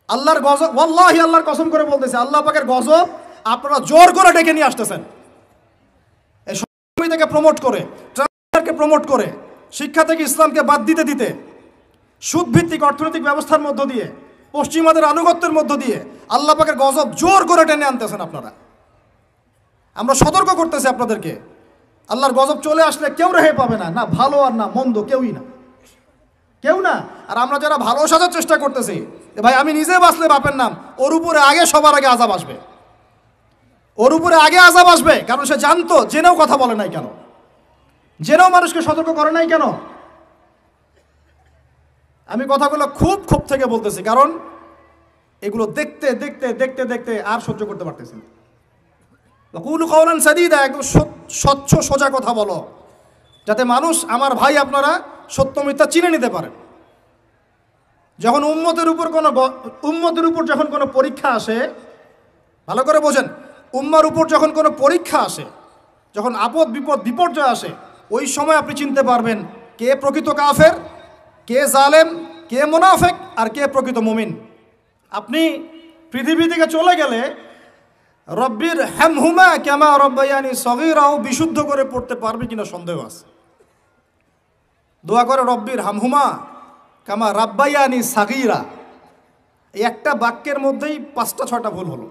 আল্লাহর গজব, ওয়াল্লাহি আল্লাহর কসম করে বলতেছে, আল্লাহ পাকের গজব আপনারা জোর করে ডেকে নিয়ে আসতেছেন। এই সমিতিকে প্রমোট করে, ট্রান্সফারকে প্রমোট করে, শিক্ষা থেকে ইসলামকে বাদ দিতে দিতে, সুদভিত্তিক অর্থনৈতিক ব্যবস্থার মধ্য দিয়ে, পশ্চিমাদের আনুগত্যের মধ্য দিয়ে আল্লাহ পাকের গজব জোর করে টেনে আনতেছেন আপনারা। আমরা সতর্ক করতেছি আপনাদেরকে, আল্লাহর গজব চলে আসলে কেউ রেহাই পাবে না, না ভালো আর না মন্দ, কেউই না, কেউ না। আর আমরা যারা ভালো সাজার চেষ্টা করতেছি, ভাই আমি নিজে বাঁচলে বাপের নাম, ওর উপরে আগে সবার আগে আযাব আসবে, ওর উপরে আগে আযাব আসবে। কারণ সে জানতো, জেনেও কথা বলে নাই কেন, জেনেও মানুষকে সতর্ক করে নাই কেন। আমি কথাগুলো খুব খুব থেকে বলতেছি, কারণ এগুলো দেখতে দেখতে দেখতে দেখতে আর সহ্য করতে পারতেছি না। কুলু কাওলান সাদীদা, একদম স্বচ্ছ সোজা কথা বলো, যাতে মানুষ, আমার ভাই আপনারা সত্য মিথ্যা চিনে নিতে পারেন। যখন উম্মতের উপর যখন কোনো পরীক্ষা আসে, ভালো করে বোঝেন, উম্মার উপর যখন কোনো পরীক্ষা আসে, যখন আপদ বিপদ বিপর্যয় আসে, ওই সময় আপনি চিনতে পারবেন কে প্রকৃত কাফের, কে জালেম, কে মুনাফিক, আর কে প্রকৃত মুমিন। আপনি পৃথিবী থেকে চলে গেলে রব্বির হামহুমা কামা রব্বায়ানি সগীরাও বিশুদ্ধ করে পড়তে পারবে কিনা সন্দেহ আছে। দোয়া করে রব্বির হামহুমা কামা রাব্বায়ানি সাগীরা, এই একটা বাক্যের মধ্যেই 5টা-6টা ভুল হলো।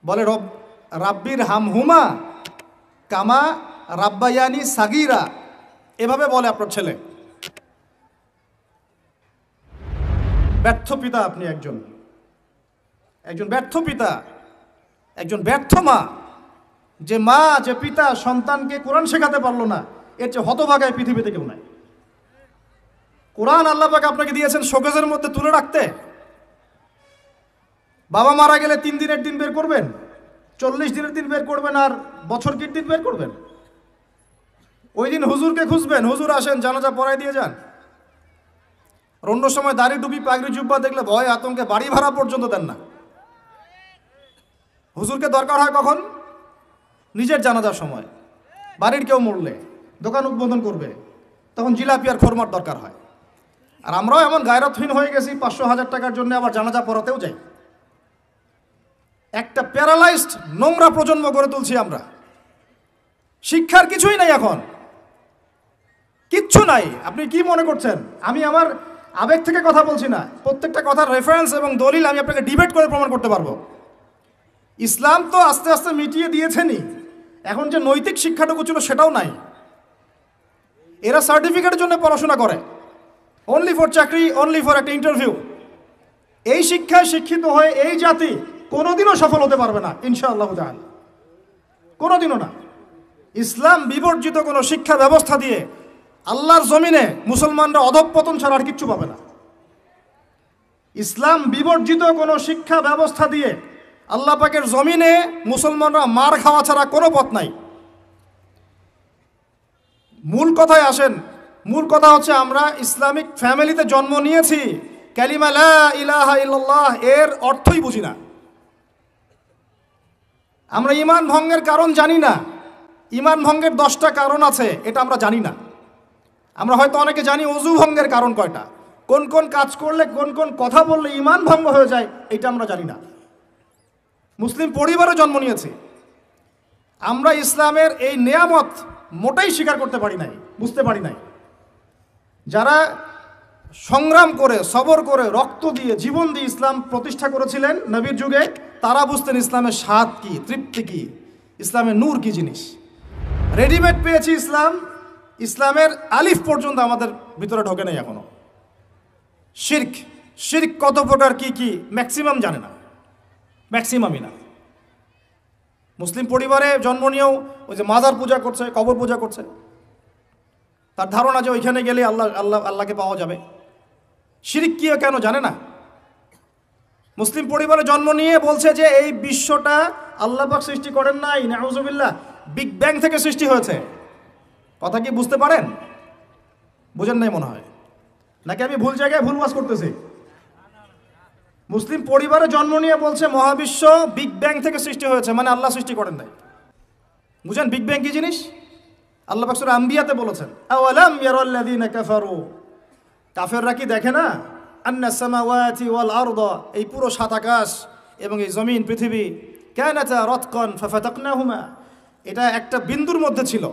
বলে রাব্বির হামহুমা কামা রাব্বায়ানি সাগীরা, এভাবে বলে আপনার ছেলে। ব্যর্থ পিতা আপনি, একজন ব্যর্থ পিতা, একজন ব্যর্থ মা। যে মা, যে পিতা সন্তানকে কোরআন শেখাতে পারলো না, এর চেয়ে হতভাগায় পৃথিবীতে কেউ নাই। কোরআন আল্লাহ পাক আপনাকে দিয়েছেন শোকেজের মধ্যে তুলে রাখতে। বাবা মারা গেলে 3 দিনের দিন বের করবেন, 40 দিনের দিন বের করবেন, আর বছরকির দিন বের করবেন। ওই দিন হুজুরকে খুঁজবেন, হুজুর আসেন জানাজা পড়াই দিয়ে যান। আর অন্য সময় দাড়ি টুপি পাগড়ি জুব্বা দেখলে ভয় আতঙ্কে বাড়ি ভাড়া পর্যন্ত দেন না। হুজুরকে দরকার হয় কখন? নিজের জানাজার সময়, বাড়ির কেউ মরলে, দোকান উদ্বোধন করবে, তখন জিলাপি আর খোরমার দরকার হয়। আর আমরাও এমন গায়রতহীন হয়ে গেছি, 500-1000 টাকার জন্য আবার জানাজা পড়াতেও যাই। একটা প্যারালাইজড নোংরা প্রজন্ম গড়ে তুলছি আমরা। শিক্ষার কিছুই নাই, এখন কিচ্ছু নাই। আপনি কি মনে করছেন আমি আমার আবেগ থেকে কথা বলছি না? প্রত্যেকটা কথার রেফারেন্স এবং দলিল আমি আপনাকে ডিবেট করে প্রমাণ করতে পারবো। ইসলাম তো আস্তে আস্তে মিটিয়ে দিয়েছেনই, এখন যে নৈতিক শিক্ষাটুকু ছিল সেটাও নাই। এরা সার্টিফিকেটের জন্য পড়াশোনা করে, অনলি ফর চাকরি, অনলি ফর একটা ইন্টারভিউ। এই শিক্ষায় শিক্ষিত হয়ে এই জাতি কোনোদিনও সফল হতে পারবে না ইনশাআল্লাহ তাআলা, কোনোদিনও না। ইসলাম বিবর্জিত কোনো শিক্ষা ব্যবস্থা দিয়ে আল্লাহর জমিনে মুসলমানরা অধঃপতন ছাড়া আর কিচ্ছু পাবে না। ইসলাম বিবর্জিত কোনো শিক্ষা ব্যবস্থা দিয়ে আল্লাহ পাকের জমিনে মুসলমানরা মার খাওয়া ছাড়া কোনো পথ নাই। মূল কথায় আসেন, মূল কথা হচ্ছে আমরা ইসলামিক ফ্যামিলিতে জন্ম নিয়েছি, কালিমা লা ইলাহা ইল্লাল্লাহ এর অর্থই বুঝি না। আমরা ঈমান ভঙ্গের কারণ জানি না। ঈমান ভঙ্গের 10টা কারণ আছে, এটা আমরা জানি না। আমরা হয়তো অনেকে জানি ওযু ভঙ্গের কারণ কয়টা, কোন কোন কাজ করলে, কোন কোন কথা বললে ঈমান ভঙ্গ হয়ে যায়, এটা আমরা জানি না। মুসলিম পরিবারে জন্ম নিয়েছি, আমরা ইসলামের এই নেয়ামত মোটেই স্বীকার করতে পারি নাই, বুঝতে পারি নাই। যারা সংগ্রাম করে, সবর করে, রক্ত দিয়ে, জীবন দিয়ে ইসলাম প্রতিষ্ঠা করেছিলেন নবীর যুগে, তারা বুঝতেন ইসলামের স্বাদ কি, তৃপ্তি কি, ইসলামের নূর কি জিনিস। রেডিমেড পেয়েছি ইসলাম, ইসলামের আলিফ পর্যন্ত আমাদের ভিতরে ঢোকে নাই এখনো। শিরক কত প্রকার, কি কি, ম্যাক্সিমাম জানে না, ম্যাক্সিমামই না। মুসলিম পরিবারে জন্ম নিয়েও ওই যে মাজার পূজা করছে, কবর পূজা করছে, তার ধারণা যে ওইখানে গেলে আল্লাহকে পাওয়া যাবে। শিরক কি কেন জানে না। মুসলিম পরিবারে জন্ম নিয়ে বলছে যে এই বিশ্বটা আল্লাহ পাক সৃষ্টি করেন নাই, নাউজুবিল্লাহ, বিগ ব্যাং থেকে সৃষ্টি হয়েছে। কথা কি বুঝতে পারেন? বুঝেন নাই মনে হয়, নাকি আমি ভুল জায়গায় ভুল ওয়াজ করতেছি? মুসলিম পরিবারে জন্ম নিয়ে বলছে মহাবিশ্ব বিগ ব্যাং থেকে সৃষ্টি হয়েছে, মানে আল্লাহ সৃষ্টি করেন নাই। বুঝেন বিগ ব্যাং কি জিনিস? আল্লাহ পাক সূরা আম্বিয়াতে বলেছেন, আওয়ালাম ইয়ারাল্লাযীনা কাফারু, কাফেররা কি দেখে না? আন্না সামাওয়াতি ওয়াল আরদা, এই পুরো সাত আকাশ এবং এই জমিন পৃথিবী, কানাতা রাতকান ফাফাতাকনাহুমা, এটা একটা বিন্দুর মধ্যে ছিল।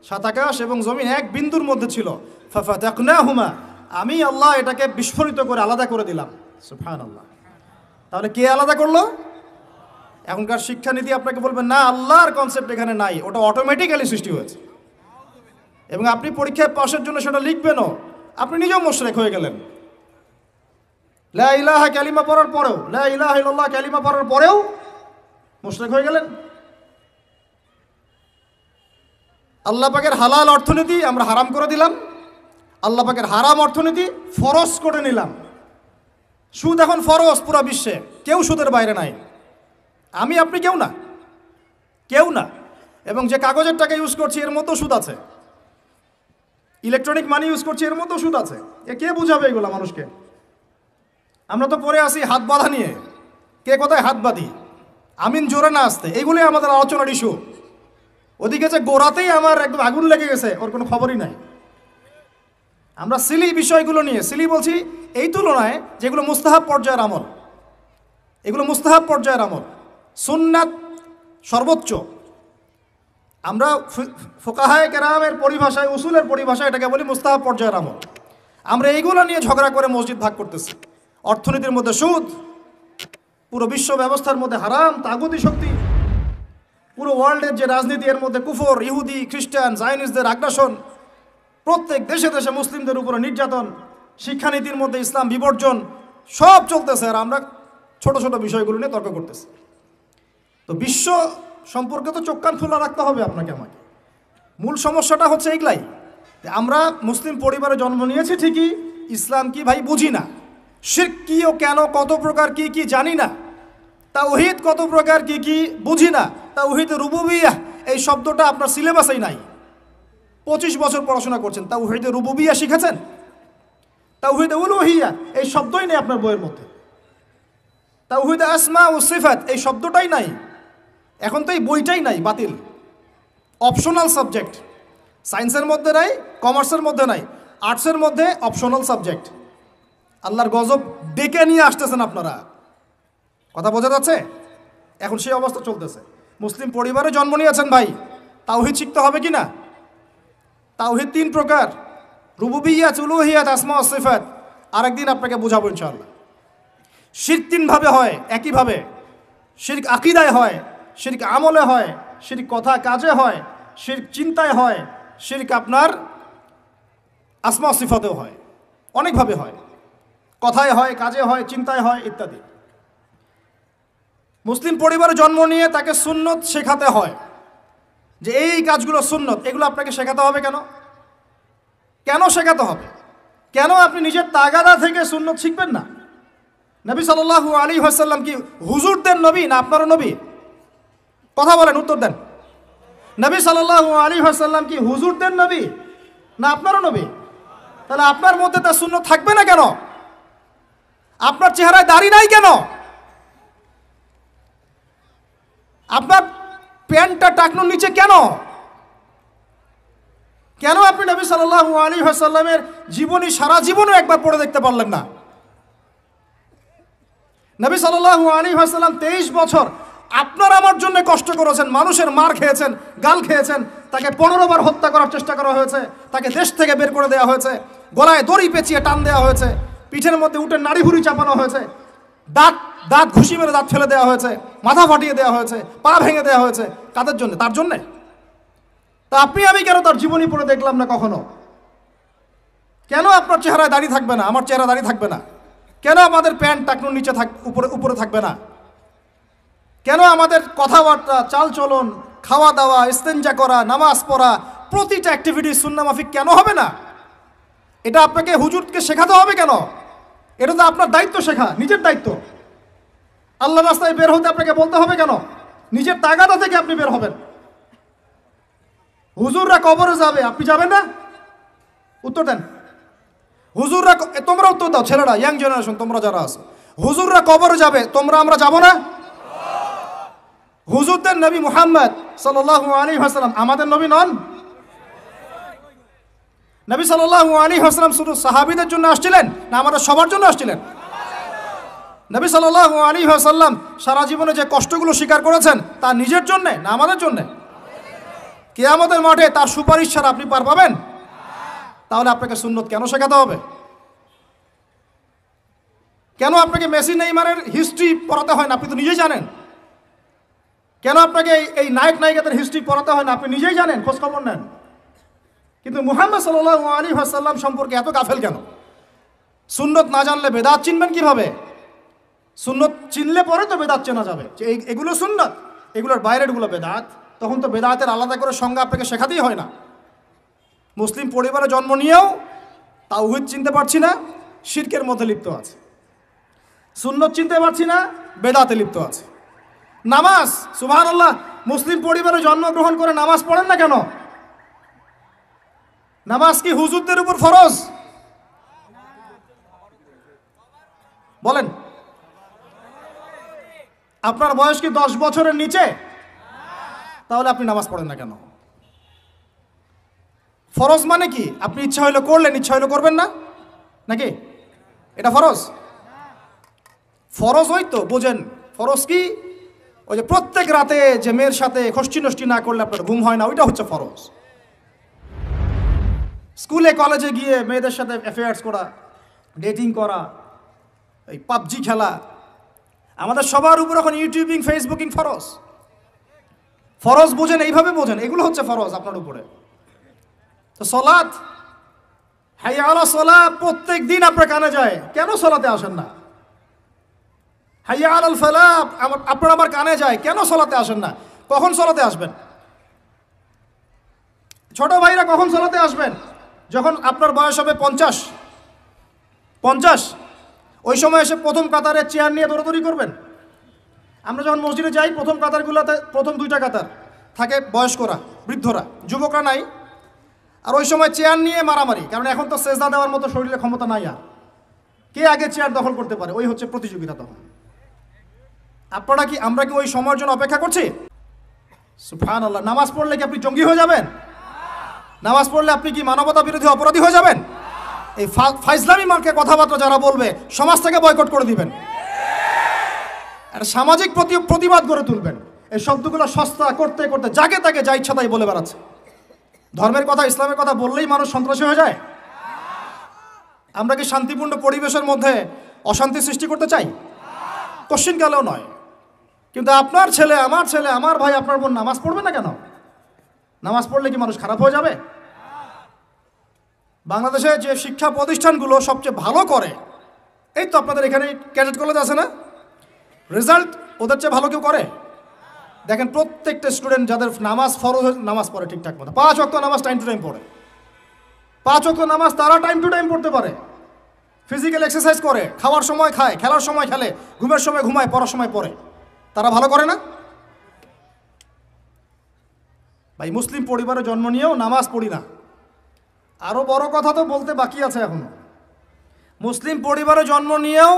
সাত আকাশ এবং জমিন এক বিন্দুর মধ্যে ছিল। ফাফাতাকনাহুমা, আমি আল্লাহ এটাকে বিস্ফোরিত করে আলাদা করে দিলাম। সুবহানাল্লাহ। তাহলে কে আলাদা করলো? এখনকার শিক্ষানীতি আপনাকে বলবেন না, আল্লাহর কনসেপ্ট এখানে নাই, ওটা অটোমেটিক্যালি সৃষ্টি হয়েছে। এবং আপনি পরীক্ষায় পাশের জন্য সেটা লিখবেনও, আপনি নিজেও মুশরিক হয়ে গেলেন। লা ইলাহা কালিমা পড়ার পরেও, লা ইলাহা ইল্লাল্লাহ কালিমা পড়ার পরেও মুশরিক হয়ে গেলেন। আল্লাহ পাকের হালাল অর্থনীতি আমরা হারাম করে দিলাম, আল্লাহ পাকের হারাম অর্থনীতি ফরজ করে নিলাম। সুদ এখন ফরজ পুরো বিশ্বে, কেউ সুদের বাইরে নাই। আমি আপনি কেউ না, কেউ না। এবং যে কাগজের টাকা ইউজ করছি এর মধ্যেও সুদ আছে, ইলেকট্রনিক মানি ইউজ করছি এর মধ্যেও সুদ আছে। এ কে বুঝাবে এগুলো মানুষকে? আমরা তো পড়ে আসি হাত বাঁধা নিয়ে, কে কোথায় হাত বাঁধি, আমিন জোরে না আসতে, এইগুলোই আমাদের আলোচনার ইস্যু। ওদিকে যে গোড়াতেই আমার একদম আগুন লেগে গেছে, ওর কোনো খবরই নাই। আমরা সিলি বিষয়গুলো নিয়ে, সিলি বলছি এই তুলনায় যেগুলো মুস্তাহাব পর্যায়ের আমল, এগুলো মুস্তাহাব পর্যায়ের আমল, সুন্নাত সর্বোচ্চ। আমরা ফুকাহায়ে কেরামের পরিভাষায়, উসুলের পরিভাষায় এটাকে বলি মুস্তাহাব পর্যায়ের আমল। আমরা এইগুলো নিয়ে ঝগড়া করে মসজিদ ভাগ করতেছি। অর্থনীতির মধ্যে সুদ, পুরো বিশ্ব ব্যবস্থার মধ্যে হারাম, তাগুতি শক্তি, পুরো ওয়ার্ল্ডের যে রাজনীতি এর মধ্যে কুফর, ইহুদি, খ্রিস্টান, জাইনিসদের আগ্রাসন, প্রত্যেক দেশে দেশে মুসলিমদের উপরে নির্যাতন, শিক্ষানীতির মধ্যে ইসলাম বিবর্জন, সব চলতেছে। আর আমরা ছোট ছোট বিষয়গুলো নিয়ে তর্ক করতেছি। তো বিশ্ব সম্পর্কে তো চোখ কান খোলা রাখতে হবে আপনাকে আমাকে। মূল সমস্যাটা হচ্ছে এইগুলাই, আমরা মুসলিম পরিবারে জন্ম নিয়েছি ঠিকই, ইসলাম কি ভাই বুঝি না, শিরক কি ও কেন, কত প্রকার কি কি জানি না, তাওহীদ কত প্রকার কি কি বুঝি না, তাওহীদ রুবুবিয়্যাহ এই শব্দটা আপনার সিলেবাসেই নাই। 25 বছর পড়াশোনা করছেন, তাওহীদ রুবুবিয়্যাহ শিখেছেন? তাওহীদ উলুহিয়্যাহ এই শব্দই নেই আপনার বইয়ের মধ্যে। তাওহীদ আসমা ও সিফাত এই শব্দটাই নাই। এখন তো এই বইটাই নাই, বাতিল, অপশনাল সাবজেক্ট। সায়েন্সের মধ্যে নাই, কমার্সের মধ্যে নাই, আর্টসের মধ্যে অপশনাল সাবজেক্ট। আল্লাহর গজব ডেকে নিয়ে আসতেছেন আপনারা, কথা বোঝা যাচ্ছে? এখন সেই অবস্থা চলতেছে। মুসলিম পরিবারে জন্ম নিয়েছেন ভাই, তাওহীদ শিখতে হবে কি না? তাওহীদ 3 প্রকার, রুবুবিয়্যাত, উলুহিয়্যাত, আসমা ও সিফাত। আরেকদিন আপনাকে বোঝাবো ইনশাআল্লাহ। শিরক 3 ভাবে হয়, একইভাবে। শিরক আকীদায় হয়, শিরক আমলে হয়, শিরক কথা কাজে হয়, শিরক চিন্তায় হয়, শিরক আপনার আসমা সিফাতেও হয়, অনেকভাবে হয়। কথায় হয়, কাজে হয়, চিন্তায় হয়, ইত্যাদি। মুসলিম পরিবারে জন্ম নিয়ে তাকে সুন্নত শেখাতে হয়, যে এই কাজগুলো সুন্নত, এগুলো আপনাকে শেখাতে হবে। কেন কেন শেখাতে হবে? কেন আপনি নিজের তাগাদা থেকে সুন্নত শিখবেন না? নবী সাল্লাল্লাহু আলাইহি ওয়াসাল্লাম কি হুজুরদের নবী না আপনারও নবী? কথা বলেন, উত্তর দেন। নবী সাল্লাল্লাহু আলাইহি ওয়াসাল্লাম কি হুজুরদের নবী না আপনারও নবী? তাহলে আপনার মধ্যে তার সুন্নত থাকবে না কেন? আপনার চেহারায় দাড়ি নাই কেন? আপনার প্যান্টটা টাকনুর নিচে কেন? কেন আপনি নবী সাল্লাল্লাহু আলাইহি ওয়াসাল্লামের জীবনী সারা জীবনও একবার পড়ে দেখতে পারলেন না? নবী সাল্লাল্লাহু আলাইহি ওয়াসাল্লাম 23 বছর আপনার আমার জন্য কষ্ট করেছেন, মানুষের মার খেয়েছেন, গাল খেয়েছেন, তাকে 15 বার হত্যা করার চেষ্টা করা হয়েছে, তাকে দেশ থেকে বের করে দেওয়া হয়েছে, গলায় দড়ি পেঁচিয়ে টান দেওয়া হয়েছে, পিঠের মধ্যে উঠে নাড়ি ভুড়ি চাপানো হয়েছে, দাঁত ঘুষি মেরে দাঁত ফেলে দেওয়া হয়েছে, মাথা ফাটিয়ে দেওয়া হয়েছে, পা ভেঙে দেওয়া হয়েছে। কাদের জন্য? তার জন্যে। তা আপনি আমি কেন তার জীবনী পড়ে দেখলাম না কখনো? কেন আপনার চেহারায় দাড়ি থাকবে না, আমার চেহারা দাড়ি থাকবে না? কেন আমাদের প্যান্ট টাকনুর নিচে উপরে থাকবে না? কেন আমাদের কথাবার্তা, চালচলন, খাওয়া দাওয়া, ইস্তেঞ্জা করা, নামাজ পড়া, প্রতিটা অ্যাক্টিভিটি সুন্নাহ মাফিক কেন হবে না? এটা আপনাকে হুজুরকে শেখাতে হবে কেন? এটা তো আপনার দায়িত্ব শেখা, নিজের দায়িত্ব। আল্লাহ রাস্তায় বের হতে আপনাকে বলতে হবে কেন? নিজের তাগাদা থেকে আপনি বের হবেন। হুজুররা কবরে যাবে, আপনি যাবেন না? উত্তর দেন। হুজুররা, তোমরা উত্তর দাও, ছেলেরা, ইয়াং জেনারেশন, তোমরা যারা আছো, হুজুররা কবরে যাবে, আমরা যাব না? হুজুরদের নবী মুহাম্মদ সাল্লাল্লাহু আলাইহি ওয়াসাল্লাম আমাদের নবী নন? নবী সাল্লাল্লাহু আলাইহি ওয়াসাল্লাম শুধু সাহাবীদের জন্য আসছিলেন না আমাদের সবার জন্য আসছিলেন? নবী সাল্লাল্লাহু আলাইহি ওয়াসাল্লাম সারা জীবনে যে কষ্টগুলো স্বীকার করেছেন তা নিজের জন্যে না আমাদের জন্যে? কিয়ামতের মাঠে তার সুপারিশ ছাড়া আপনি পার পাবেন? তাহলে আপনাকে সুন্নত কেন শেখাতে হবে? কেন আপনাকে মেসি নেইমারের হিস্ট্রি পড়াতে হয় না? আপনি তো নিজেই জানেন। কেন আপনাকে এই নায়ক নায়িকাদের হিস্ট্রি পড়াতে হয় না? আপনি নিজেই জানেন, খোঁজ খবর নেন। কিন্তু মুহাম্মদ সাল্লাল্লাহু আলাইহি ওয়াসাল্লাম সম্পর্কে এত গাফেল কেন? সুন্নত না জানলে বেদাত চিনবেন কিভাবে? সুন্নত চিনলে পরে তো বেদাত চেনা যাবে যে এগুলো সুন্নত, এগুলোর বাইরেরগুলো বেদাত। তখন তো বেদাতের আলাদা করে সংজ্ঞা আপনাকে শেখাতেই হয় না। মুসলিম পরিবারে জন্ম নিয়েও তাওহীদ চিনতে পারছি না, শিরকের মধ্যে লিপ্ত আছে। সুন্নত চিনতে পারছি না, বেদাতে লিপ্ত আছে। নামাজ, সুবহানাল্লাহ, মুসলিম পরিবারে জন্মগ্রহণ করে নামাজ পড়েন না কেন? নামাজ কি হুজুরদের উপর ফরজ? বলেন। আপনার বয়স কি 10 বছরের নিচে? তাহলে আপনি নামাজ পড়েন না কেন? ফরজ মানে কি? আপনি ইচ্ছা হইলে করলেন, ইচ্ছা হইলে করবেন না, নাকি এটা ফরজ? ফরজ হয়তো বোঝেন। ফরজ কি? ওই যে প্রত্যেক রাতে যে মেয়ের সাথে খষ্টি নষ্টি না করলে আপনার ঘুম হয় না, ওইটা হচ্ছে ফরজ। স্কুলে কলেজে গিয়ে মেয়েদের সাথে অ্যাফেয়ার্স করা, ডেটিং করা, এই পাবজি খেলা, আমাদের সবার উপর এখন ইউটিউবিং, ফেসবুকিং ফরজ। ফরজ বোঝেন, এইভাবে বোঝেন, এগুলো হচ্ছে ফরজ আপনার উপরে। তো সলাত, হাইয়া আলা সলাহ প্রত্যেক দিন আপনার কানে যায়, কেন সলাতে আসেন না? হাইয়া আলাল ফালাহ আপনার আমার কানে যায়, কেন সলাতে আসেন না? কখন সলাতে আসবেন? ছোট ভাইরা কখন সলাতে আসবেন? যখন আপনার বয়স হবে 50, ওই সময় এসে প্রথম কাতারে চেয়ার নিয়ে দৌড়াদৌড়ি করবেন। আমরা যখন মসজিদে যাই, প্রথম কাতারগুলোতে প্রথম 2টা কাতার থাকে বয়স্করা, বৃদ্ধরা, যুবকরা নাই। আর ওই সময় চেয়ার নিয়ে মারামারি, কারণ এখন তো সেজদা দেওয়ার মতো শরীরে ক্ষমতা নাই। আর কে আগে চেয়ার দখল করতে পারে, ওই হচ্ছে প্রতিযোগিতা। তখন আমরা কি ওই সময়ের জন্য অপেক্ষা করছি? সুবহানাল্লাহ। নামাজ পড়লে কি আপনি জঙ্গি হয়ে যাবেন? নামাজ পড়লে আপনি কি মানবতা বিরোধী অপরাধী হয়ে যাবেন? এই ফাইজলামি মার্কে কথাবার্তা যারা বলবে, সমাজ থেকে বয়কট করে দিবেন, আর সামাজিক প্রতিবাদ গড়ে তুলবেন। এই শব্দগুলো সস্তা করতে করতে যাকে তাকে যা ইচ্ছা তাই বলে বেড়াচ্ছে। ধর্মের কথা, ইসলামের কথা বললেই মানুষ সন্ত্রাসী হয়ে যায়। আমরা কি শান্তিপূর্ণ পরিবেশের মধ্যে অশান্তি সৃষ্টি করতে চাই? কোশ্চিনকালেও নয়। কিন্তু আপনার ছেলে, আমার ছেলে, আমার ভাই, আপনার বোন নামাজ পড়বে না কেন? নামাজ পড়লে কি মানুষ খারাপ হয়ে যাবে? বাংলাদেশে যে শিক্ষা প্রতিষ্ঠানগুলো সবচেয়ে ভালো করে, এই তো আপনাদের এখানে ক্যাডেট কলেজ আছে না, রেজাল্ট ওদের চেয়ে ভালো কেউ করে? দেখেন প্রত্যেকটা স্টুডেন্ট যাদের নামাজ ফরজ, নামাজ পড়ে ঠিকঠাক মতো, 5 ওয়াক্ত নামাজ টাইম টু টাইম পড়ে। 5 ওয়াক্ত নামাজ তারা টাইম টু টাইম পড়তে পারে, ফিজিক্যাল এক্সারসাইজ করে, খাওয়ার সময় খায়, খেলার সময় খেলে, ঘুমের সময় ঘুমায়, পড়ার সময় পড়ে। তারা ভালো করে না? ভাই, মুসলিম পরিবারে জন্ম নিয়েও নামাজ পড়ি না। আরো বড় কথা তো বলতে বাকি আছে এখনো। মুসলিম পরিবারে জন্ম নিয়েও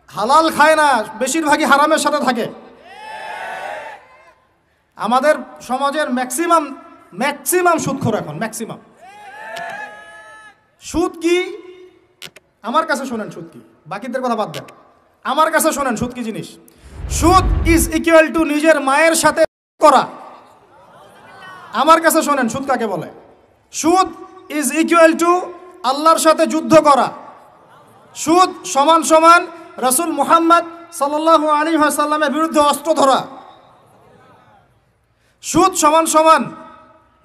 হালাল খায় না, বেশিরভাগই হারামের সাথে থাকে। আমাদের সমাজের ম্যাক্সিমাম সুদখোর এখন, ম্যাক্সিমাম। সুদ কি? আমার কাছে শোনেন সুদ কি, বাকিদের কথা বাদ দেন। আমার কাছে শোনেন সুদ কি জিনিস। সুদ ইজ ইকুয়াল টু নিজের মায়ের সাথে করা। আমার কাছে শোনেন সুদ কাকে বলে। সুদ ইজ ইকুয়াল টু আল্লাহর সাথে যুদ্ধ করা। সুদ সমান সমান রাসূল মুহাম্মদ সাল্লাল্লাহু আলাইহি ওয়াসাল্লামের বিরুদ্ধে অস্ত্র ধরা। সুদ সমান সমান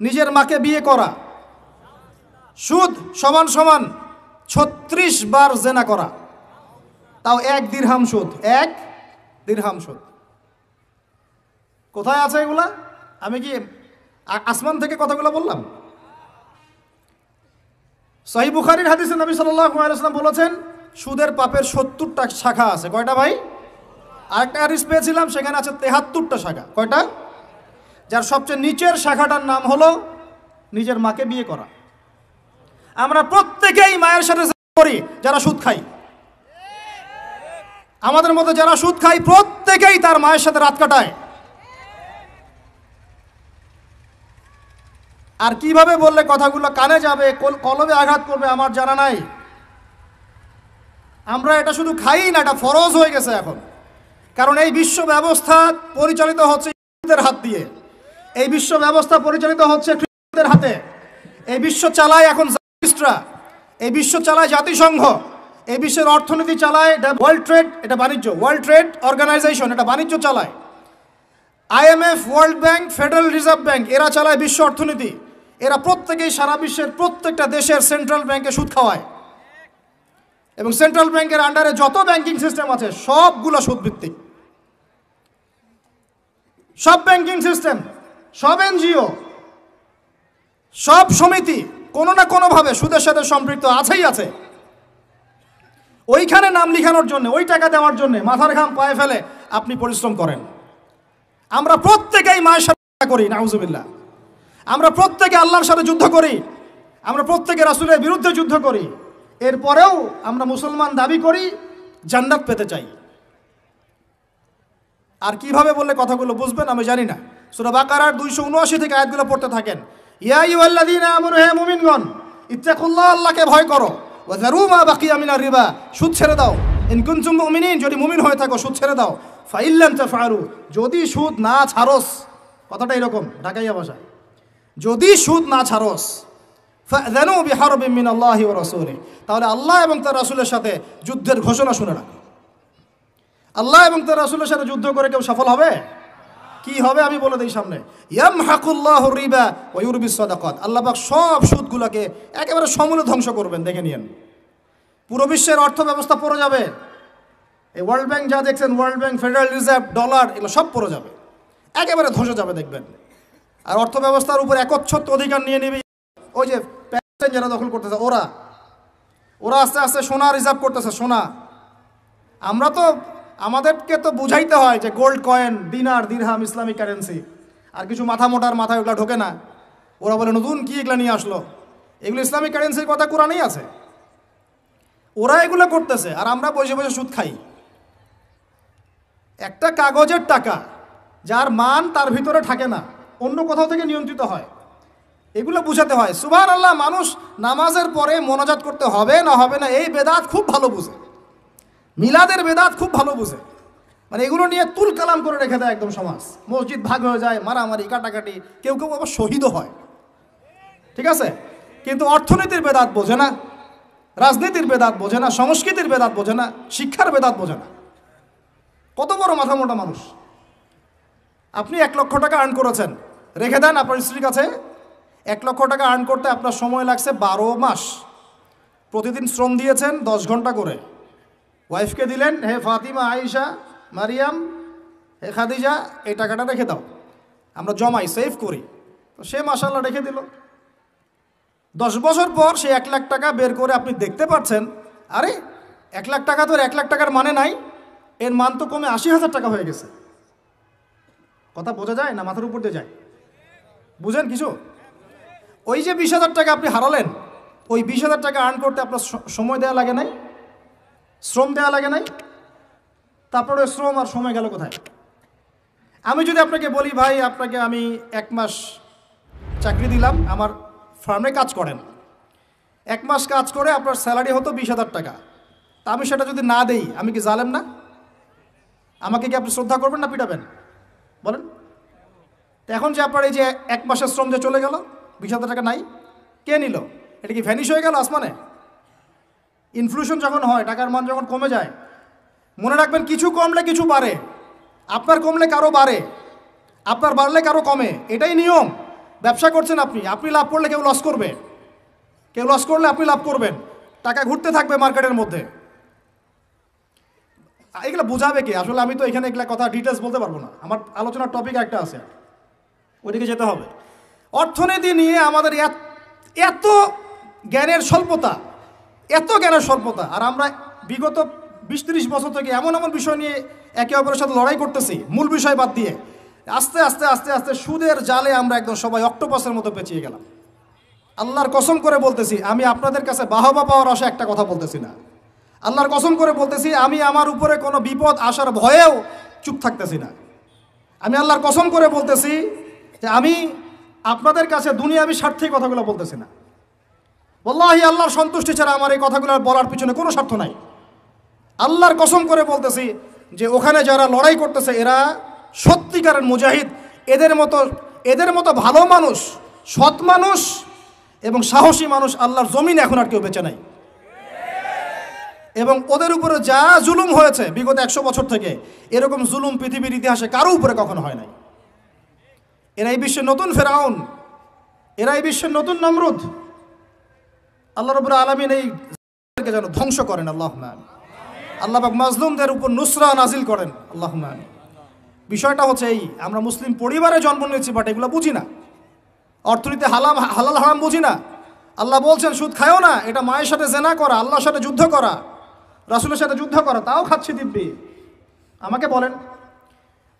নিজের মাকে বিয়ে করা। সুদ সমান সমান 36 বার জেনা করা, তাও 1 দিরহাম সুদ। 1 দিরহাম সুদ। কোথায় আছে এগুলা? আমি কি আসমান থেকে কথাগুলো বললাম? সহিহ বুখারীর হাদিসে নবী সাল্লাল্লাহু আলাইহি ওয়াসাল্লাম বলেছেন, সুদের পাপের 70টা শাখা আছে। কয়টা ভাই? আরেকটা হাদিস পেয়েছিলাম, সেখানে আছে 73টা শাখা। কয়টা? যার সবচেয়ে নিচের শাখাটার নাম হলো নিজের মাকে বিয়ে করা। আমরা প্রত্যেকেই মায়ের সাথে করি যারা সুদ খাই। আমাদের মধ্যে যারা সুদ খাই প্রত্যেকেই তার মায়ের সাথে রাত কাটায়। আর কিভাবে বললে কথাগুলো কানে যাবে, কলবে আঘাত করবে আমার জানা নাই। আমরা এটা শুধু খাই না, এটা ফরজ হয়ে গেছে এখন। কারণ এই বিশ্ব ব্যবস্থা পরিচালিত হচ্ছে ইহুদিদের হাত দিয়ে, এই বিশ্ব ব্যবস্থা পরিচালিত হচ্ছে খ্রিস্টানদের হাতে, এই বিশ্ব চালায় এখন জাতিস্টরা, এই বিশ্ব চালায় জাতিসংঘ, এই বিশ্বের অর্থনীতি চালায় ওয়ার্ল্ড ট্রেড, এটা বাণিজ্য, ওয়ার্ল্ড ট্রেড অর্গানাইজেশন, এটা বাণিজ্য চালায়, IMF, world bank, federal reserve bank, এরা চালায় বিশ্ব অর্থনীতি। এরা প্রত্যেকেই সারা বিশ্বের প্রত্যেকটা দেশের সেন্ট্রাল ব্যাংকে সুদ খাওয়ায়, এবং সেন্ট্রাল ব্যাংকের আন্ডারে যত ব্যাংকিং সিস্টেম আছে সবগুলো সুদভিত্তিক। সব ব্যাংকিং সিস্টেম, সব NGO, সব সমিতি কোনো না কোনোভাবে সুদের সাথে সম্পৃক্ত আছেই আছে। ওইখানে নাম লিখানোর জন্য, ওই টাকা দেওয়ার জন্য মাথার ঘাম পায়ে ফেলে আপনি পরিশ্রম করেন। আমরা প্রত্যেকেই মায়ের সাথে করি, নাউজুবিল্লাহ। আমরা প্রত্যেকে আল্লাহর সাথে যুদ্ধ করি, আমরা প্রত্যেকে রাসূলের বিরুদ্ধে যুদ্ধ করি। এরপরেও আমরা মুসলমান দাবি করি, জান্নাত পেতে চাই। আর কিভাবে বললে কথাগুলো বুঝবেন আমি জানি না। সূরা বাকারার 279 থেকে আয়াতগুলো পড়তে থাকেন। ইয়া আইয়ুহাল্লাযীনা আমানু, হে মুমিনগণ, ইত্তাকুল্লাহ, আল্লাহকে ভয় করো, ওয়া যারু মা বাকিয়া মিনার রিবা, সুদ ছেড়ে দাও, ইন কুনতুম মুমিনিন, যদি মুমিন হয়ে থাকো সুদ ছেড়ে দাও, ফা ইল্লাম তাফআলু, যদি সুদ না ছাড়োস, কথাটা এরকম ঢাকাইয়া ভাষা, যদি সুদ না ছাড়োস, ফাযানু বিহারবিন মিনাল্লাহি ওয়া রাসূলিহি, তাহলে আল্লাহ এবং তার রাসূলের সাথে যুদ্ধের ঘোষণা শুনে রাখো। আল্লাহ এবং তার রাসূলের সাথে যুদ্ধ করে কেউ সফল হবে? কি হবে আমি বলে দিই সামনে। ইয়ামহাকুল্লাহু রিবা ওয়া ইউরবিস সাদাকাত, আল্লাহ পাক সব সুদগুলোকে একেবারে সমূলে ধ্বংস করবেন। দেখে নিয়েন, পুরো বিশ্বের অর্থ ব্যবস্থা পড়ে যাবে। এই ওয়ার্ল্ড ব্যাংক যা দেখছেন, world bank, federal reserve, dollar, এগুলো সব পড়ে যাবে, একেবারে ধসে যাবে দেখবেন। আর অর্থ ব্যবস্থার উপর একচ্ছত্র অধিকার নিয়ে নেবে ওই যে প্যালেস্টাইন যারা দখল করতেছে, ওরা আস্তে আস্তে সোনা রিজার্ভ করতেছে, সোনা। আমরা তো, আমাদেরকে তো বুঝাইতে হয় যে গোল্ড কয়েন, দিনার, দিরহাম ইসলামিক কারেন্সি, আর কিছু মাথা মোটার মাথায় ওগুলো ঢোকে না। ওরা বলে নতুন কি এগুলো নিয়ে আসলো, এগুলো ইসলামিক কারেন্সির কথা কোরআনেই আছে। ওরা এগুলো করতেছে আর আমরা বসে বসে সুদ খাই। একটা কাগজের টাকা যার মান তার ভিতরে থাকে না, অন্য কোথাও থেকে নিয়ন্ত্রিত হয়, এগুলো বুঝাতে হয়। সুবহানাল্লাহ, মানুষ নামাজের পরে মোনাজাত করতে হবে না হবে না এই বেদাত খুব ভালো বুঝে, মিলাদের বেদাত খুব ভালো বুঝে, মানে এগুলো নিয়ে তুল কালাম করে রেখে দেয় একদম সমাজ। মসজিদ ভাগ হয়ে যায়, মারামারি, কাটাকাটি, কেউ কেউ আবার শহীদও হয়, ঠিক আছে। কিন্তু অর্থনীতির বেদাত বোঝে না, রাজনীতির বেদাত বোঝে না, সংস্কৃতির বেদাত বোঝে না, শিক্ষার বেদাত বোঝে না। কত বড় মাথা মোটা মানুষ। আপনি 1 লক্ষ টাকা আর্ন করেছেন, রেখে দেন আপনার স্ত্রীর কাছে। 1 লক্ষ টাকা আর্ন করতে আপনার সময় লাগছে 12 মাস। প্রতিদিন শ্রম দিয়েছেন 10 ঘন্টা করে। ওয়াইফকে দিলেন, হে ফাতিমা, আয়েশা, মারিয়াম, হে খাদিজা, এই টাকাটা রেখে দাও, আমরা জমাই, সেভ করি। তো সে মাশাআল্লাহ রেখে দিল। 10 বছর পর সে 1 লাখ টাকা বের করে আপনি দেখতে পাচ্ছেন, আরে 1 লাখ টাকা তো 1 লাখ টাকার মানে নাই, এর মান তো কমে 80,000 টাকা হয়ে গেছে। কথা বোঝা যায় না? মাথার উপর দিয়ে যায়, বুঝেন কিছু? ওই যে 20,000 টাকা আপনি হারালেন, ওই 20,000 টাকা আর্ন করতে আপনার সময় দেওয়া লাগে নাই, শ্রম দেওয়া লাগে নাই, তারপরে শ্রম আর সময় গেল কোথায়? আমি যদি আপনাকে বলি, ভাই আপনাকে আমি 1 মাস চাকরি দিলাম, আমার ফার্মে কাজ করেন, 1 মাস কাজ করে আপনার স্যালারি হতো 20,000 টাকা, তা আমি সেটা যদি না দেই, আমি কি জালেম না? আমাকে কি আপনি শ্রদ্ধা করবেন না পিটাবেন বলেন? তো এখন যে আপনার এই যে 1 মাসের শ্রম যে চলে গেল, 20,000 টাকা নাই, কে নিল? এটা কি ভ্যানিশ হয়ে গেল আসমানে? ইনফ্লেশন যখন হয়, টাকার মান যখন কমে যায়, মনে রাখবেন কিছু কমলে কিছু বাড়ে। আপনার কমলে কারো বাড়ে, আপনার বাড়লে কারো কমে, এটাই নিয়ম। ব্যবসা করছেন আপনি, আপনি লাভ করলে কেউ লস করবে, কেউ লস করলে আপনি লাভ করবেন। টাকা ঘুরতে থাকবে মার্কেটের মধ্যে। এগুলো বোঝাবে কি? আসলে আমি তো এখানে এগুলা কথা ডিটেলস বলতে পারবো না, আমার আলোচনার টপিক একটা আছে, ওইদিকে যেতে হবে। অর্থনীতি নিয়ে আমাদের এত জ্ঞানের স্বল্পতা, এত জ্ঞানের স্বল্পতা, আর আমরা বিগত 20-30 বছর থেকে এমন এমন বিষয় নিয়ে একে অপরের সাথে লড়াই করতেছি, মূল বিষয় বাদ দিয়ে। আস্তে আস্তে আস্তে আস্তে সুদের জালে আমরা একদম সবাই অক্টোপাসের মতো পেঁচিয়ে গেলাম। আল্লাহর কসম করে বলতেছি, আমি আপনাদের কাছে বাহবা পাওয়ার আশা একটা কথা বলতেছি না। আল্লাহর কসম করে বলতেছি, আমি আমার উপরে কোনো বিপদ আসার ভয়েও চুপ থাকতেছি না। আমি আল্লাহর কসম করে বলতেছি যে আমি আপনাদের কাছে দুনিয়াবি স্বার্থে কথাগুলো বলতেছি না। ওয়াল্লাহি আল্লাহর সন্তুষ্টি ছাড়া আমার এই কথাগুলো বলার পিছনে কোনো স্বার্থ নাই। আল্লাহর কসম করে বলতেছি যে ওখানে যারা লড়াই করতেছে এরা সত্যিকারের মুজাহিদ। এদের মতো ভালো মানুষ, সৎ মানুষ এবং সাহসী মানুষ আল্লাহর জমিনে এখন আর কেউ বেঁচে নাই। এবং ওদের উপরে যা জুলুম হয়েছে বিগত 100 বছর থেকে, এরকম জুলুম পৃথিবীর ইতিহাসে কারো উপরে কখনো হয় নাই। এরা এই বিশ্বের নতুন ফেরাউন, এরা এই বিশ্বের নতুন নমরুদ। আল্লাহ রাব্বুল আলামিন এই যেন ধ্বংস করেন, আল্লাহুম্মা আমিন। আল্লাহ পাক মাজলুমদের উপর নুসরা নাজিল করেন, আল্লাহুম্মা আমিন। বিষয়টা হচ্ছে এই, আমরা মুসলিম পরিবারে জন্ম নিয়েছি, বাট এগুলো বুঝি না। অর্থনীতি হালাল হারাম বুঝি না। আল্লাহ বলছেন সুদ খায়ও না, এটা মায়ের সাথে জেনা করা, আল্লাহর সাথে যুদ্ধ করা, রাসূলের সাথে যুদ্ধ করা, তাও খাচ্ছি দিব্যি। আমাকে বলেন,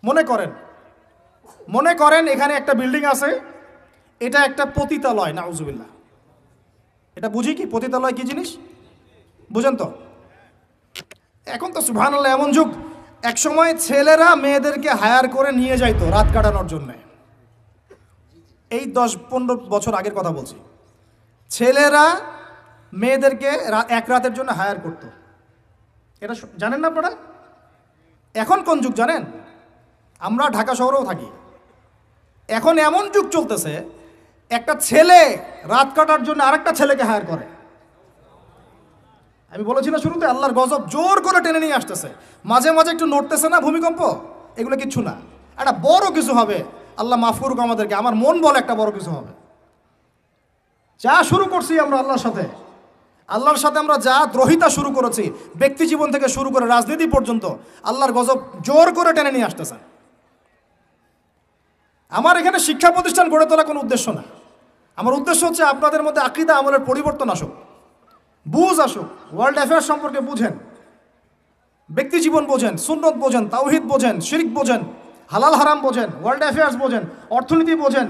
মনে করেন এখানে একটা বিল্ডিং আছে, এটা একটা পতিতালয়, নাউজুবিল্লাহ। এটা বুঝি কি পতিতালয় কি জিনিস? বুঝেন তো? এখন তো সুবহানাল্লাহ এমন যুগ, এক সময় ছেলেরা মেয়েদেরকে হায়ার করে নিয়ে যাইতো রাত কাটানোর জন্য। এই 10-15 বছর আগের কথা বলছি। ছেলেরা মেয়েদেরকে এক রাতের জন্য হায়ার করত। এটা জানেন না আপনারা? এখন কোন যুগ জানেন? আমরা ঢাকা শহরেও থাকি। এখন এমন যুগ চলতেছে, একটা ছেলে রাত কাটার জন্য আরেকটা ছেলেকে হায়ার করে। আমি বলেছি না শুরুতে, আল্লাহর গজব জোর করে টেনে নিয়ে আসতেছে। মাঝে মাঝে একটু নড়তেছে না ভূমিকম্প, এগুলো কিচ্ছু না, একটা বড় কিছু হবে। আল্লাহ মাফ করুক আমাদেরকে, আমার মন বলে একটা বড় কিছু হবে। যা শুরু করছি আমরা আল্লাহর সাথে আমরা যা দ্রোহিতা শুরু করেছি, ব্যক্তি জীবন থেকে শুরু করে রাজনীতি পর্যন্ত, আল্লাহর গজব জোর করে টেনে নিয়ে আসতেছে। আমার এখানে শিক্ষা প্রতিষ্ঠান গড়ে তোলা কোনো উদ্দেশ্য না। আমার উদ্দেশ্য হচ্ছে আপনাদের মধ্যে আকীদা আমলের পরিবর্তন আসুক, বুঝ আসুক, ওয়ার্ল্ড অ্যাফেয়ার্স সম্পর্কে বুঝেন, ব্যক্তি জীবন বোঝেন, সুন্নত বোঝেন, তাওহীদ বোঝেন, শিরক বোঝেন, হালাল হারাম বোঝেন, ওয়ার্ল্ড অ্যাফেয়ার্স বোঝেন, অর্থনীতি বোঝেন,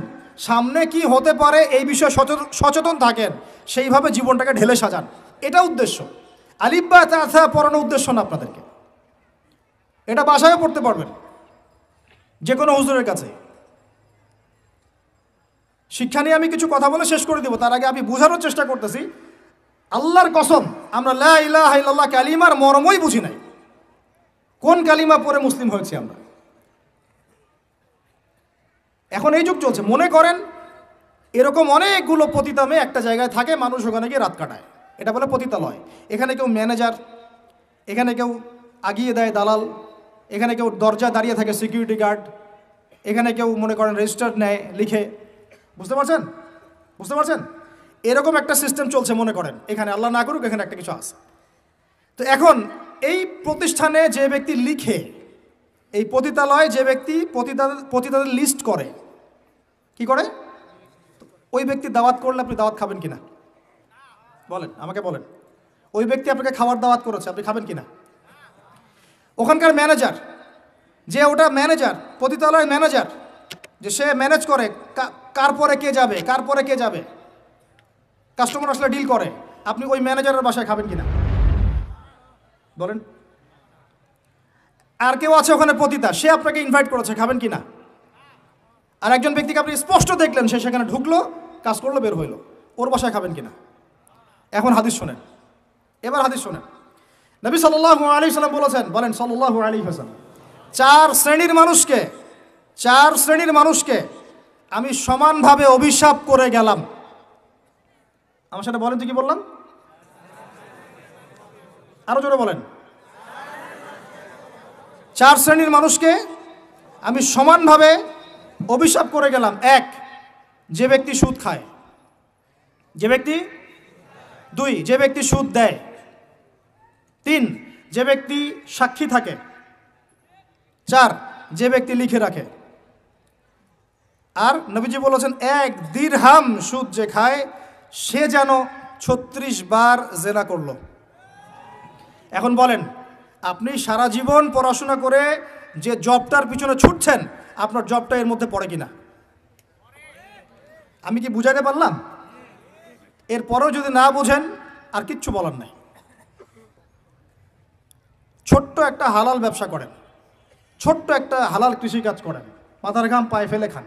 সামনে কি হতে পারে এই বিষয়ে সচেতন থাকেন, সেইভাবে জীবনটাকে ঢেলে সাজান। এটা উদ্দেশ্য। আলিফ বা তা পড়ানোর উদ্দেশ্য না আপনাদেরকে। এটা বাসায় পড়তে পারবেন যে কোনো হুজুরের কাছে। শিক্ষা নিয়ে আমি কিছু কথা বলে শেষ করে দেব, তার আগে আমি বোঝানোর চেষ্টা করতেছি। আল্লাহর কসম, আমরা লা ইলাহা ইল্লাল্লাহ কালিমার মর্মই বুঝি নাই। কোন কালিমা পড়ে মুসলিম হয়েছি আমরা? এখন এই যুগ চলছে। মনে করেন এরকম অনেকগুলো পতিতা মেয়ে একটা জায়গায় থাকে, মানুষ ওখানে গিয়ে রাত কাটায়, এটা বলে পতিতালয়। এখানে কেউ ম্যানেজার, এখানে কেউ আগিয়ে দেয় দালাল, এখানে কেউ দরজা দাঁড়িয়ে থাকে সিকিউরিটি গার্ড, এখানে কেউ মনে করেন রেজিস্টার নেয় লিখে। বুঝতে পারছেন? এরকম একটা সিস্টেম চলছে। মনে করেন এখানে, আল্লাহ না করুক, এখানে একটা কিছু আছে। তো এখন এই প্রতিষ্ঠানে যে ব্যক্তি লিখে, এই পতিতালয়ে যে ব্যক্তি পতিতাদের লিস্ট করে, কি করে? ওই ব্যক্তি দাওয়াত করলে আপনি দাওয়াত খাবেন কিনা বলেন, আমাকে বলেন। ওই ব্যক্তি আপনাকে খাওয়ার দাওয়াত করেছে, আপনি খাবেন কিনা? ওখানকার ম্যানেজার, যে ওটা ম্যানেজার, পতিতালয়ের ম্যানেজার, যে সে ম্যানেজ করে কার পরে কে যাবে, কাস্টমার আসলে ডিল করে, আপনি ওই ম্যানেজারের বাসায় খাবেন কিনা বলেন? আর কেউ আছে ওখানে পতিতা, সে আপনাকে ইনভাইট করেছে, খাবেন কিনা? আর একজন ব্যক্তিকে আপনি স্পষ্ট দেখলেন, সে সেখানে ঢুকলো, কাজ করলো, বের হইলো, ওর বাসায় খাবেন কিনা? এখন হাদিস শোনেন, এবার হাদিস শোনেন। নবী সাল্লাল্লাহু আলাইহি ওয়াসাল্লাম বলেছেন, বলেন সাল্লাল্লাহু আলাইহি ওয়াসাল্লাম, চার শ্রেণীর মানুষকে আমি সমানভাবে অভিশাপ করে গেলাম। আমার সাথে বলেন তো কি বললাম? আরো জোরে বলেন। 4 শ্রেণীর মানুষকে আমি সমানভাবে অভিশাপ করে গেলাম। 1, যে ব্যক্তি সুদ খায়, 2, যে ব্যক্তি সুদ দেয়, 3, যে ব্যক্তি সাক্ষী থাকে, 4, যে ব্যক্তি লিখে রাখে। আর নবীজি বলেছেন 1 দিরহাম সুদ যে খায় সে যেন 36 বার জেনা করলো। এখন বলেন, আপনি সারা জীবন পড়াশোনা করে যে জবটার পিছনে ছুটছেন, আপনার জবটা এর মধ্যে পড়ে কিনা? আমি কি বুঝাতে পারলাম? এরপরেও যদি না বুঝেন, আর কিচ্ছু বলার নাই। ছোট্ট একটা হালাল ব্যবসা করেন, ছোট্ট একটা হালাল কৃষিকাজ করেন, মাথার ঘাম পায়ে ফেলে খান,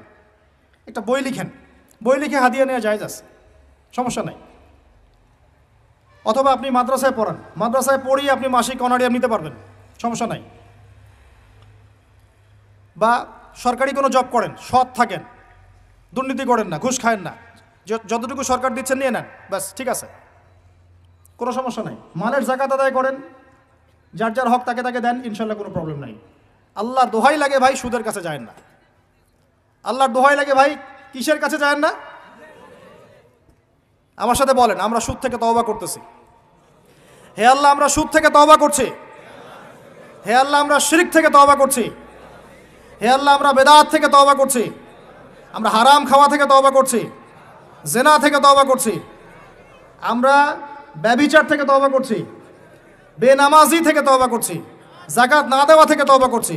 একটা বই লিখেন, বই লিখে হাদিয়া নেওয়া জায়েজ আছে, সমস্যা নাই। অথবা আপনি মাদ্রাসায় পড়ান, মাদ্রাসায় পড়িয়ে আপনি মাসিক অনারিয়াম নিতে পারবেন, সমস্যা নাই। বা সরকারি কোনো জব করেন, সৎ থাকেন, দুর্নীতি করেন না, ঘুষ খায়েন না, যতটুকু সরকার দিচ্ছেন নিয়ে নেন, ব্যাস ঠিক আছে, কোনো সমস্যা নাই। মালের যাকাত আদায় করেন, যার যার হক তাকে তাকে দেন, ইনশাল্লাহ কোনো প্রবলেম নাই। আল্লাহর দোহাই লাগে ভাই সুদের কাছে যায়েন না, আল্লাহর দোহাই লাগে ভাই কিসের কাছে যায়েন না? আমার সাথে বলেন, আমরা সুদ থেকে তওবা করতেছি। হে আল্লাহ, আমরা সুদ থেকে তওবা করছি। হে আল্লাহ, আমরা শিরক থেকে তওবা করছি। হে আল্লাহ, আমরা বেদাত থেকে তওবা করছি। আমরা হারাম খাওয়া থেকে তওবা করছি, জেনা থেকে তওবা করছি, আমরা ব্যভিচার থেকে তওবা করছি, বেনামাজি থেকে তওবা করছি, যাকাত না দেওয়া থেকে তওবা করছি,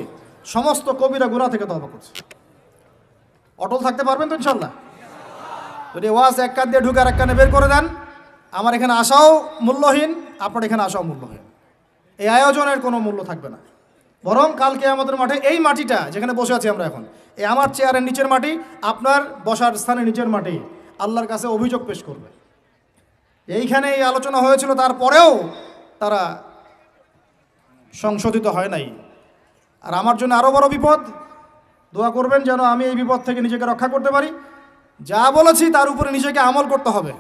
সমস্ত কবিরা গুনাহ থেকে তওবা করছি। অটল থাকতে পারবেন তো ইনশাল্লাহ? যদি ওয়াজ এক কান দিয়ে ঢুকে আর এক কানে বের করে দেন, আমার এখানে আসাও মূল্যহীন, আপনার এখানে আসাও মূল্যহীন, এই আয়োজনের কোনো মূল্য থাকবে না। বরং কালকে আমাদের মাঠে এই মাটিটা যেখানে বসে আছি আমরা এখন, এই আমার চেয়ারের নিচের মাটি, আপনার বসার স্থানের নিচের মাটি আল্লাহর কাছে অভিযোগ পেশ করবে। এইখানে এই আলোচনা হয়েছিল, তারপরেও তারা সংশোধিত হয় নাই। আর আমার জন্য আরও বড় বিপদ, দোয়া করবেন যেন আমি এই বিপদ থেকে নিজেকে রক্ষা করতে পারি। যা বলেছি তার উপরে নিজেকে আমল করতে হবে।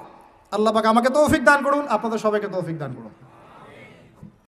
আল্লাহ পাক আমাকে তৌফিক দান করুন, আপনাদের সবাইকে তৌফিক দান করুন।